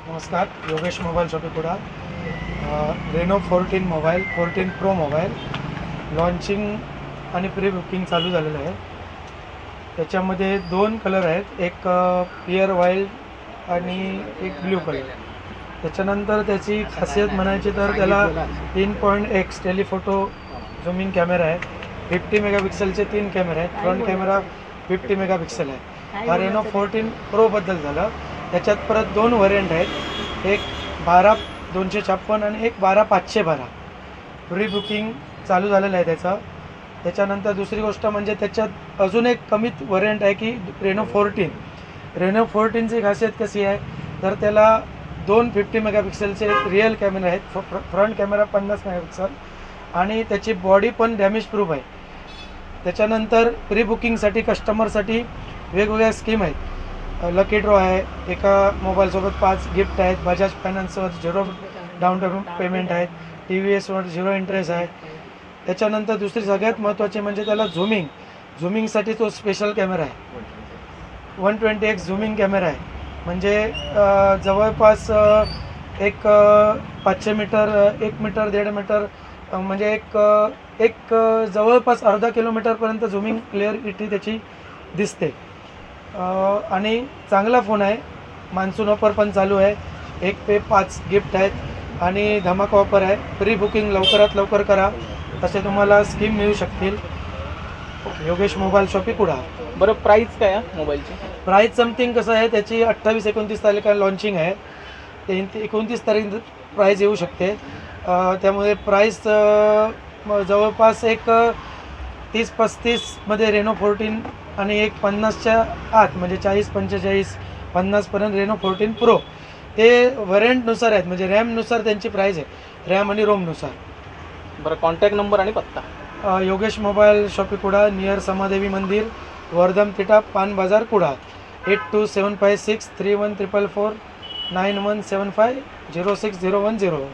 नमस्कार, Yogesh mobile shoppe Kuda. Reno 14 mobile 14 pro mobile launching आणि pre booking चालू झालेलं आहे. त्याच्यामध्ये 2 कलर आहेत, एक पिअर व्हाईट आणि एक ब्ल्यू कलर. त्याच्यानंतर त्याची खासियत म्हणायची तर त्याला 3.x टेलिफोटो झूमिंग कॅमेरा आहे. 50 मेगापिक्सलचे 3 कॅमेरे आहेत. फ्रंट कॅमेरा 50 मेगापिक्सल आहे. हा रेनो 14 प्रोबद्दल झालं. त्याच्यात परत 2 व्हरियंट आहेत, एक 12,256 आणि एक 12,512. प्री बुकिंग चालू झालेलं आहे त्याचं. त्याच्यानंतर दुसरी गोष्ट म्हणजे त्याच्यात अजून एक कमीत व्हरियंट आहे की रेनो 14. रेनो 14ची खासियत कशी आहे तर त्याला 2 50 मेगापिक्सलचे रिअल कॅमेरे आहेत. फ्रंट कॅमेरा 50 मेगापिक्सल आणि त्याची बॉडी पण डॅमेज प्रूफ आहे. त्याच्यानंतर प्री बुकिंगसाठी कस्टमरसाठी वेगवेगळ्या स्कीम आहेत. लकी ड्रॉ आहे, एका मोबाईलसोबत 5 गिफ्ट आहेत. बजाज फायनान्सवर 0 डाऊन पेमेंट आहेत. TVSवर 0 इंटरेस्ट आहे. त्याच्यानंतर दुसरी सगळ्यात महत्त्वाची म्हणजे त्याला झुमिंगसाठी तो स्पेशल कॅमेरा आहे. 120x झुमिंग कॅमेरा आहे. म्हणजे जवळपास एक 500 मीटर 1 मीटर 1.5 मीटर म्हणजे एक जवळपास अर्धा किलोमीटरपर्यंत झुमिंग क्लिअरिटी त्याची दिसते. आणि चांगला फोन आहे. मान्सून ऑफर पण चालू आहे. 1 पे 5 गिफ्ट आहेत आणि धमाका ऑफर आहे. प्री बुकिंग लवकरात लवकर करा, तसे तुम्हाला स्कीम मिळू शकतील. Yogesh mobile shoppe Kuda. बरं, प्राईस काय आहे मोबाईलची? प्राईस समथिंग कसं आहे, त्याची 28-29 तारखेला लॉन्चिंग आहे. ते 29 तारीख प्राईस येऊ शकते. त्यामुळे प्राईस जवळपास एक 30-35 मध्ये रेनो 14 आणि एक 50च्या आत म्हणजे 40-45 50पर्यंत रेनो 14 प्रो. ते व्हरियंटनुसार आहेत, म्हणजे रॅमनुसार त्यांची प्राईस आहे, रॅम आणि रोमनुसार. बरं, कॉन्टॅक्ट नंबर आणि पत्ता? योगेश मोबाईल शॉपी कुडा, नियर समादेवी मंदिर, वर्धम थिटा, पान बाजार कुडा. 8275631444 9175060110.